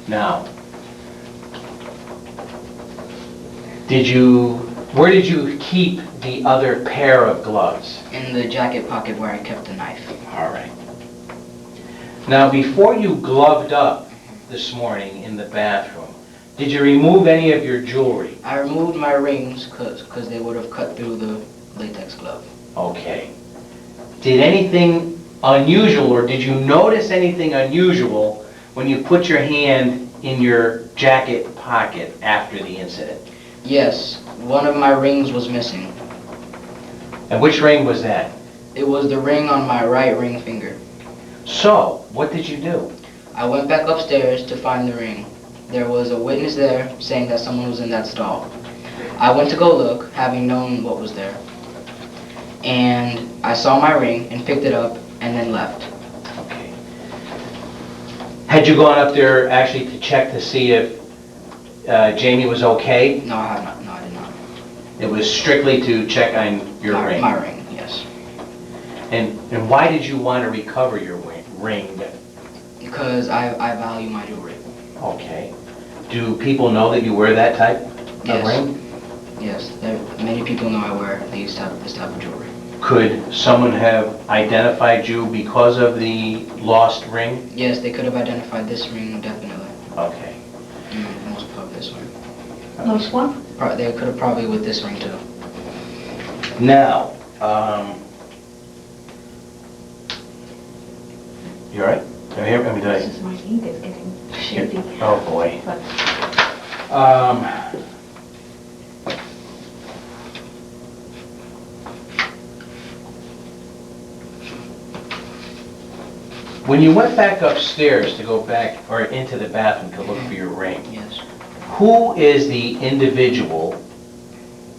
Now, where did you keep the other pair of gloves? In the jacket pocket where I kept the knife. All right. Now, before you gloved up this morning in the bathroom, did you remove any of your jewelry? I removed my rings because they would have cut through the latex glove. Okay. Did anything unusual, or did you notice anything unusual when you put your hand in your jacket pocket after the incident? Yes, one of my rings was missing. And which ring was that? It was the ring on my right ring finger. So, what did you do? I went back upstairs to find the ring. There was a witness there saying that someone was in that stall. I went to go look, having known what was there. And I saw my ring and picked it up and then left. Okay. Had you gone up there actually to check to see if Jamie was okay? No, I have not. No, I did not. It was strictly to check on your ring? My ring, yes. And why did you want to recover your ring? Because I value my jewelry. Okay. Do people know that you wear that type of ring? Yes, many people know I wear this type of jewelry. Could someone have identified you because of the lost ring? Yes, they could have identified this ring, definitely. Okay. Most probably this ring. Most one? They could have probably with this ring too. Now, you all right? Let me tell This you. is my ink is getting shady. Oh, boy. But When you went back upstairs to go back, or into the bathroom to look for your ring, Yes. who is the individual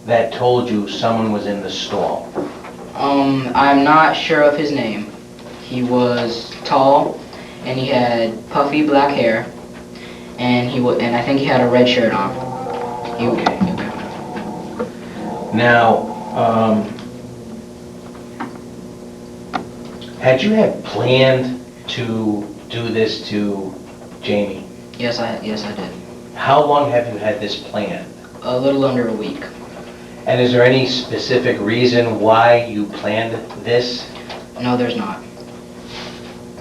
that told you someone was in the stall? I'm not sure of his name. He was tall, and he had puffy black hair, and I think he had a red shirt on. Okay. Now, had you had planned to do this to Jamie? Yes, I did. How long have you had this planned? A little under a week. And is there any specific reason why you planned this? No, there's not.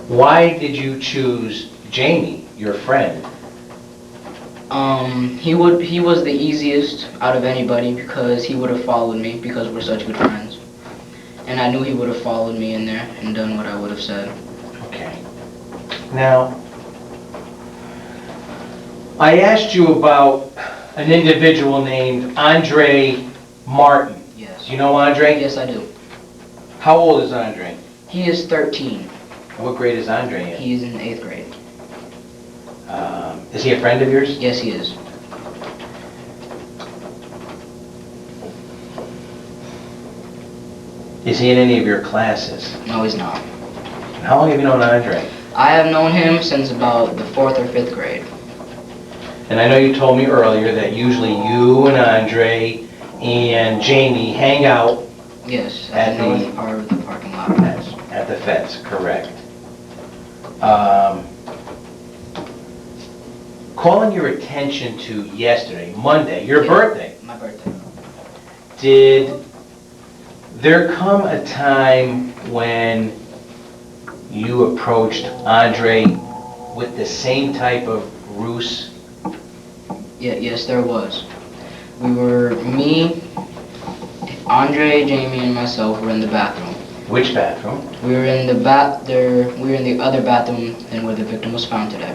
Why did you choose Jamie, your friend? He was the easiest out of anybody because he would have followed me because we're such good friends. And I knew he would have followed me in there and done what I would have said. Okay. Now, I asked you about an individual named Andre Martin. Yes. Do you know Andre? Yes, I do. How old is Andre? He is 13. What grade is Andre in? He is in 8th grade. Is he a friend of yours? Yes, he is. Is he in any of your classes? No, he's not. How long have you known Andre? I have known him since about the 4th or 5th grade. And I know you told me earlier that usually you and Andre and Jamie hang out Yes, At at the the- north part of the parking lot. at the fence, correct. Calling your attention to yesterday, Monday, your Yeah. birthday, My birthday. did there come a time when you approached Andre with the same type of ruse? Yeah, yes, there was. Me, Andre, Jamie, and myself were in the bathroom. Which bathroom? We were in the other bathroom than where the victim was found today.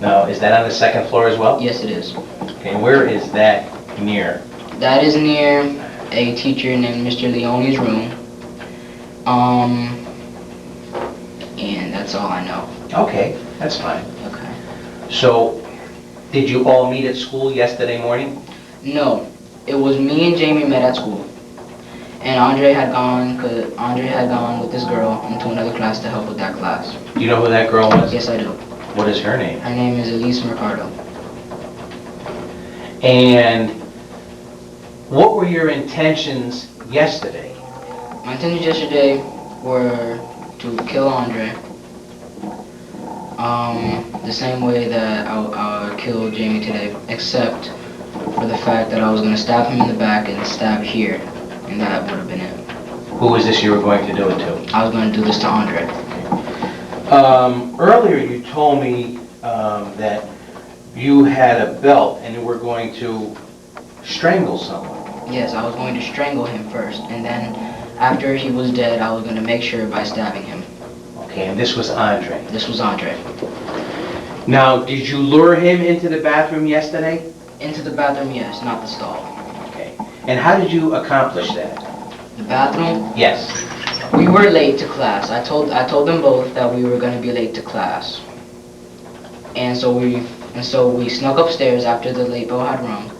Now, is that on the second floor as well? Yes, it is. Okay, and where is that near? That is near a teacher named Mr. Leone's room. And that's all I know. Okay, that's fine. Okay. So, did you all meet at school yesterday morning? No, it was me and Jamie met at school. And Andre had gone with this girl into another class to help with that class. Do you know who that girl was? Yes, I do. What is her name? Her name is Elise Mercado. And what were your intentions yesterday? My intentions yesterday were to kill Andre. The same way that I killed Jamie today, except for the fact that I was gonna stab him in the back and stab here, and that would have been it. Who was this you were going to do it to? I was gonna do this to Andre. Earlier you told me that you had a belt and you were going to strangle someone. Yes, I was going to strangle him first, and then after he was dead, I was gonna make sure by stabbing him. Okay, and this was Andre. This was Andre. Now, did you lure him into the bathroom yesterday? Into the bathroom, yes, not the stall. Okay. And how did you accomplish that? The bathroom? Yes. We were late to class. I told them both that we were gonna be late to class. And so we snuck upstairs after the late bell had rung.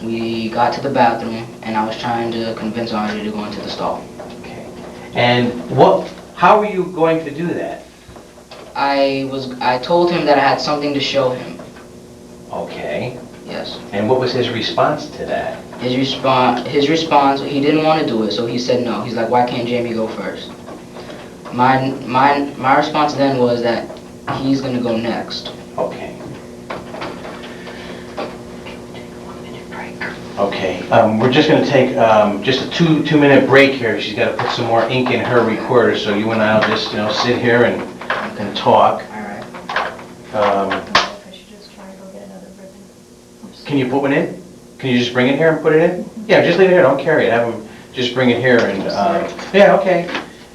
We got to the bathroom, and I was trying to convince Andre to go into the stall. Okay. And how were you going to do that? I told him that I had something to show him. Okay. Yes. And what was his response to that? His response, he didn't want to do it, so he said no. He's like, why can't Jamie go first? My response then was that he's gonna go next. Okay. Okay, we're just gonna take just a two-minute break here. She's gotta put some more ink in her recorder, so you and I'll just, sit here and talk. All right. I should just try and go get another ribbon. Can you put one in? Can you just bring it here and put it in? Yeah, just leave it here, don't carry it. Have them just bring it here and, yeah, okay.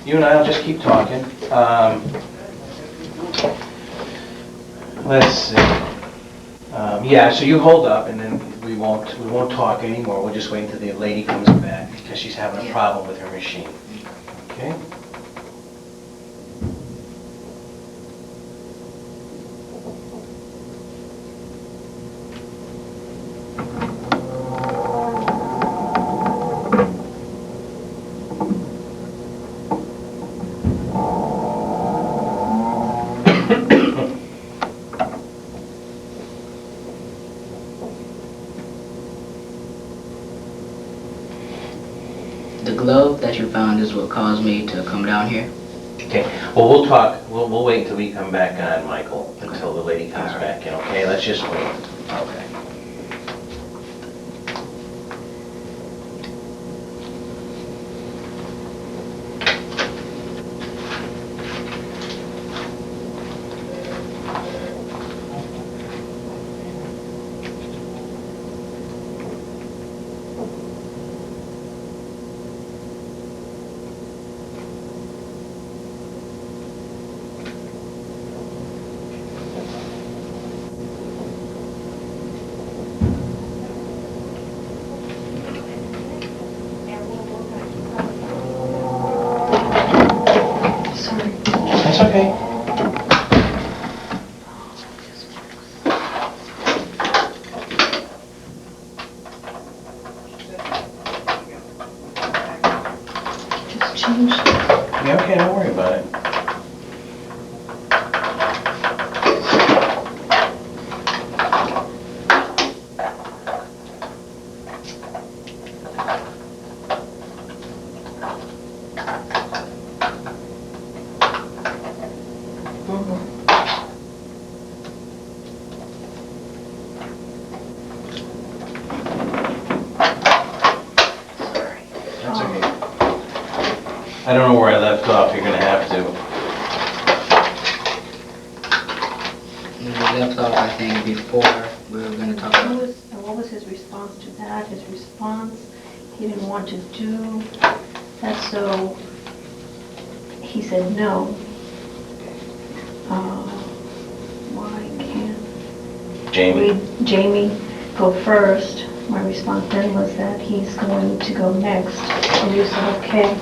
You and I'll just keep talking. Let's see. Yeah, so you hold up and then we won't talk anymore. We'll just wait until the lady comes back because she's having a Yeah. problem with her machine. Okay? The glove that you found is what caused me to come down here. Okay, well, we'll talk, we'll wait until we come back on, Michael, until the lady comes All right. back in, okay? Let's just wait. Okay. Sorry. That's okay. Just changed. Yeah, okay, don't worry about it. That's okay. I don't know where I left off, you're gonna have to. We left off, I think, before we were going to talk about What was his response to that? His response, he didn't want to do that, so he said no. Why can't Jamie? Jamie go first? My response then was that he's going to go next. So you said, okay.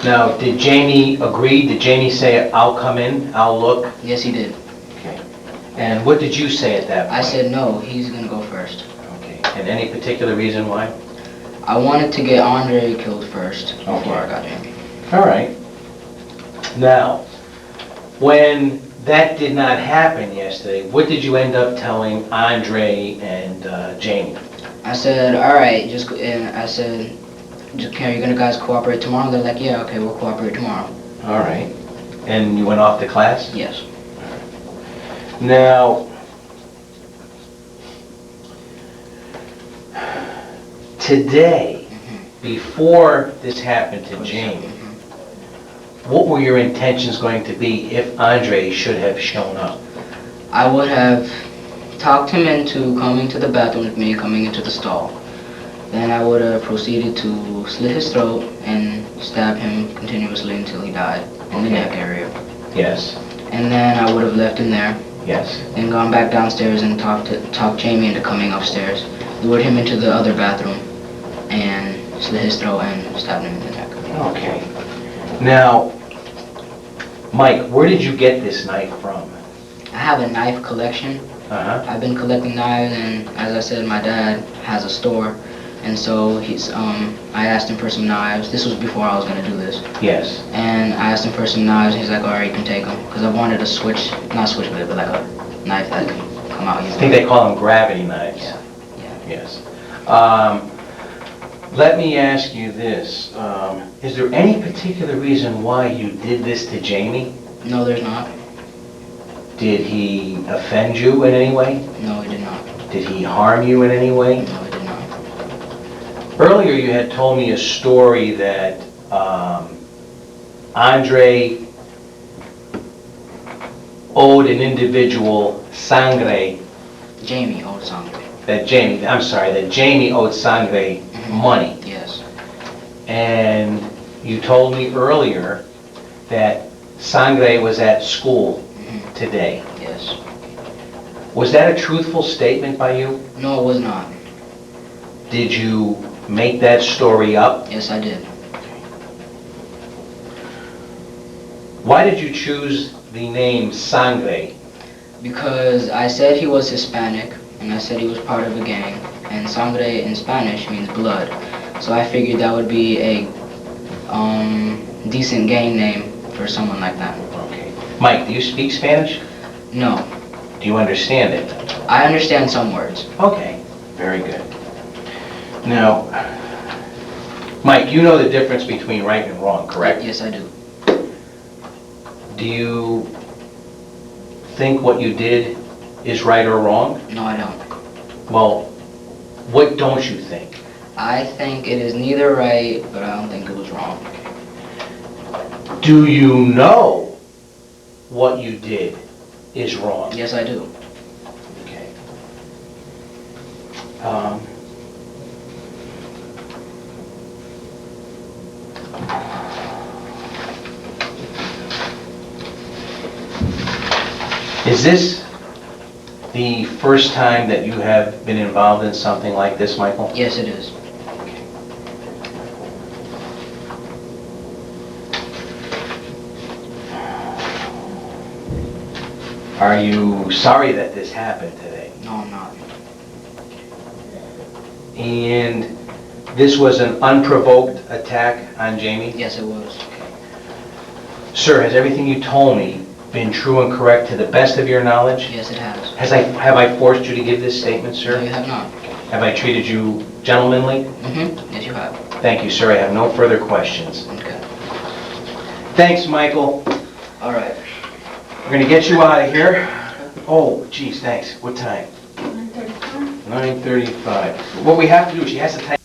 Now, did Jamie agree? Did Jamie say, I'll come in, I'll look? Yes, he did. Okay. And what did you say at that point? I said no, he's going to go first. Okay. And any particular reason why? I wanted to get Andre killed first before Okay. I got Jamie. All right. Now, when that did not happen yesterday, what did you end up telling Andre and Jamie? I said, all right, and I said, are you gonna guys cooperate tomorrow? They're like, yeah, okay, we'll cooperate tomorrow. All right. And you went off to class? Yes. Now, today, before this happened to Jamie, what were your intentions going to be if Andre should have shown up? I would have talked him into coming to the bathroom with me, coming into the stall. Then I would have proceeded to slit his throat and stab him continuously until he died in the neck area. Yes, And then I would have left him there, yes. then gone back downstairs and talked Jamie into coming upstairs, lured him into the other bathroom, and slit his throat and stabbed him in the neck. Okay. Now, Mike, where did you get this knife from? I have a knife collection. Uh-huh. I've been collecting knives, and as I said, my dad has a store, and so I asked him for some knives. This was before I was gonna do this, Yes. and I asked him for some knives. He's like, "All right, you can take them," because I wanted a not switchblade, but like a knife that can come out I easily. think they call them gravity knives. Yeah, yeah. Yes. Let me ask you this. Is there any particular reason why you did this to Jamie? No, there's not. Did he offend you in any way? No, he did not. Did he harm you in any way? No, he did not. Earlier, you had told me a story that Andre owed an individual sangre, Jamie owed sangre. that Jamie owed sangre money. Yes. And you told me earlier that sangre was at school today. Yes. Was that a truthful statement by you? No, it was not. Did you make that story up? Yes, I did. Why did you choose the name Sangre? Because I said he was Hispanic, and I said he was part of a gang, and sangre in Spanish means blood. So I figured that would be a decent gang name for someone like that. Okay. Mike, do you speak Spanish? No, Do you understand it? I understand some words. Okay, very good. Now, Mike, you know the difference between right and wrong, correct? Yes, I do. Do you think what you did is right or wrong? No, I don't. Well, what don't you think? I think it is neither right, but I don't think it was wrong. Do you know what you did is wrong? Yes, I do. Okay. Is this the first time that you have been involved in something like this, Michael? Yes, it is. Are you sorry that this happened today? No, I'm not. And this was an unprovoked attack on Jamie? Yes, it was. Sir, has everything you told me been true and correct to the best of your knowledge? Yes, it has. Have I forced you to give this statement, No, sir? you have not. Have I treated you gentlemanly? Yes, you have. Thank you, sir. I have no further questions. Okay. Thanks, Michael. All right. We're gonna get you out of here. Oh, geez, thanks. What time? 9:35. 9:35. What we have to do, she has to type